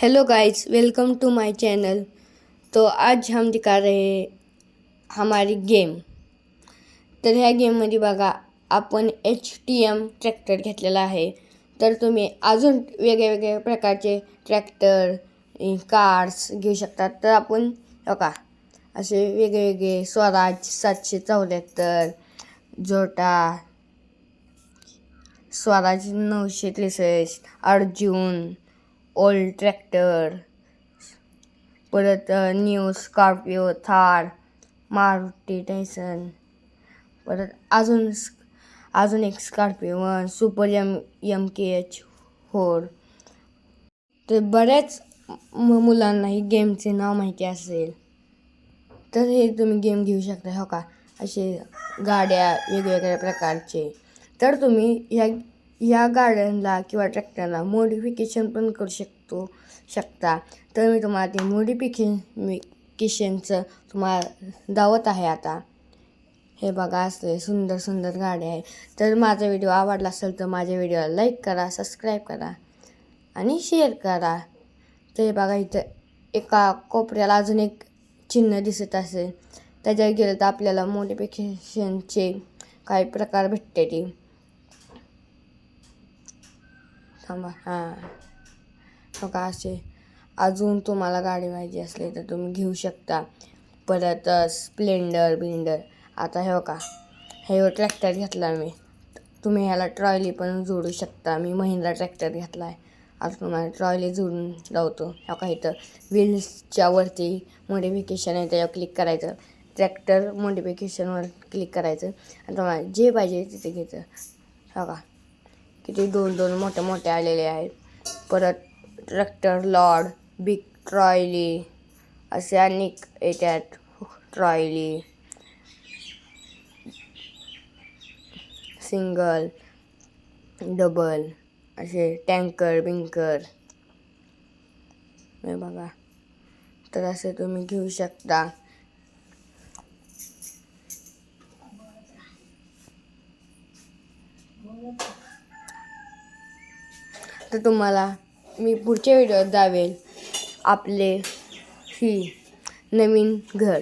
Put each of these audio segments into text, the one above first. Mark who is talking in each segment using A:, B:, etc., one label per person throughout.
A: Hello guys, welcome to my channel. तो आज हम दिखा रहे हैं हमारी गेम। तर ह्या गेममध्ये बघा, आपण HTM ट्रॅक्टर घेतलेला आहे। तर तुम्ही अजून वेगवेगळ्या प्रकारचे ट्रॅक्टर कार्स घेऊ शकता। तर आपण बघा असे वेगवेगळे स्वराज 774, जोटा, स्वराज 963, अर्जुन, ओल्ड ट्रॅक्टर, परत new Scorpio, Thar, Maruti Tyson, परत अजून एक स्कॉर्पिओ 1, सुपर MKH4। तर बऱ्याच मुलांना ही गेमचे नाव माहिती असेल, तर हे तुम्ही गेम घेऊ शकता। हो का, असे गाड्या वेगवेगळ्या प्रकारचे। तर तुम्ही ह्या गाड्यांना किंवा ट्रॅक्टरला मॉडिफिकेशन पण करू शकता। तर मी तुम्हाला ते मॉडिफिकेशनचं तुम्हाला दावत आहे आता। हे बघा, असले सुंदर सुंदर गाड्या आहे। तर माझा व्हिडिओ आवडला असेल तर माझ्या व्हिडिओला लाईक करा, सबस्क्राईब करा आणि शेअर करा। तर हे बघा, इथं एका कोपऱ्याला अजून एक चिन्ह दिसत असेल, त्याच्यावर गेलं तर आपल्याला मॉडिफिकेशनचे काही प्रकार भेटते ती। थांबा, बघा असे अजून तुम्हाला गाडी पाहिजे असली तर तुम्ही घेऊ शकता। परत स्प्लेंडर बिंडर। आता हे बघा, हे ट्रॅक्टर घेतला मी, तुम्ही ह्याला ट्रॉली पण जोडू शकता। मी महिंद्रा ट्रॅक्टर घेतला आहे, आता तुम्हाला ट्रॉली जोडून लावतो। ह्या काही तर व्हील्सच्या वरती मॉडिफिकेशन आहे, त्याच्यावर क्लिक करायचं, ट्रॅक्टर मॉडिफिकेशनवर क्लिक करायचं आणि तुम्हाला जे पाहिजे तिथे घ्यायचं। बघा किती दोन दोन मोठे मोठे आलेले आहेत। परत ट्रॅक्टर लॉड, बिग ट्रॉली असे अनेक येतात। ट्रॉली, सिंगल, डबल असे टँकर बिंकर हे बघा। तर असे तुम्ही घेऊ शकता। तर तुम्हाला मी पुढच्या व्हिडिओत दावेल आपले ही नवीन घर।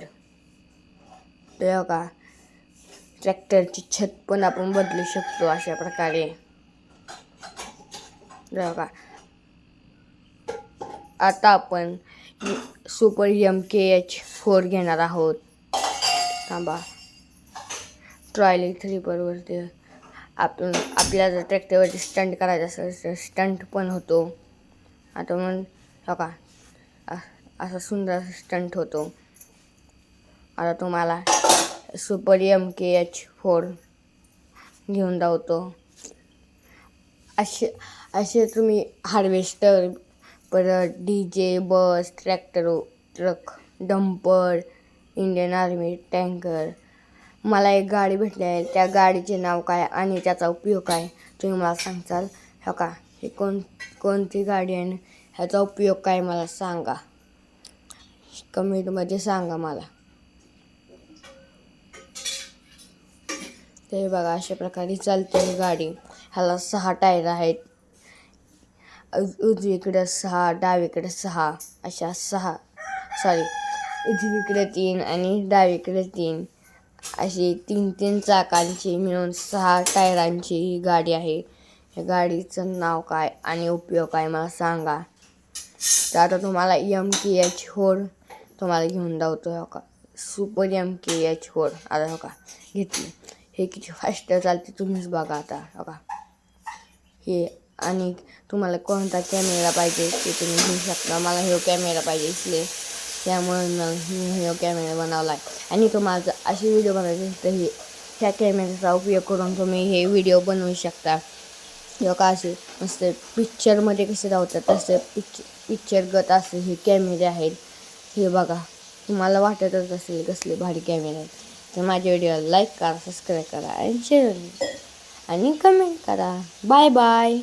A: तर बघा, ट्रॅक्टरची छत पण आपण बदलू शकतो अशा प्रकारे। बघा, आता आपण सुपर MKH4 घेणार आहोत। थांबा, ट्रॉली 3 आपण आपल्या जर ट्रॅक्टरवरती स्टंट करायचं असेल तर स्टंट पण होतो। आता मग बघा, असा सुंदर स्टंट होतो। आता तुम्हाला सुपर MKH4 घेऊन जातो। असे तुम्ही हार्वेस्टर, परत DJ, bus, tractor, truck, dumper, Indian army tanker. मला एक गाडी भेटली आहे, त्या गाडीचे नाव काय आणि त्याचा उपयोग काय तुम्ही मला सांगताल। हो का, हे कोणती गाडी आहे, ह्याचा उपयोग काय मला सांगा, कमेंटमध्ये सांगा मला। ते बघा, अशा प्रकारे चालते ही गाडी। ह्याला 6 टायर आहेत, उजवीकडे 6, डावीकडे 6, अशा 6, उजवीकडे 3 आणि डावीकडे 3 अशी 3 चाकांची मिळून 6 टायरांची ही गाडी आहे। या गाडीचं नाव काय आणि उपयोग काय मला सांगा। तर आता तुम्हाला MKH4 तुम्हाला घेऊन जातो। हो का, सुपर MKH4 आता हो का घेतली। हे किती फास्ट चालते तुम्हीच बघा आता। हो का, हे आणि तुम्हाला कोणता कॅमेरा पाहिजे ते तुम्ही घेऊ शकता। मला हे कॅमेरा पाहिजे इसलिए त्यामुळे मी हे कॅमेरा बनवला आहे। आणि तुम्हाला असे व्हिडिओ बनायचे तर ह्या कॅमेऱ्याचा उपयोग करून तुम्ही हे व्हिडिओ बनवू शकता। का असे मस्त पिक्चरमध्ये कसे धावतात तसे पिक्चरगत असे हे कॅमेरे आहेत। हे बघा, तुम्हाला वाटतच असेल कसले भारी कॅमेरे आहेत। तर माझ्या व्हिडिओला लाईक करा, सबस्क्राईब करा आणि शेअर आणि कमेंट करा। Bye bye.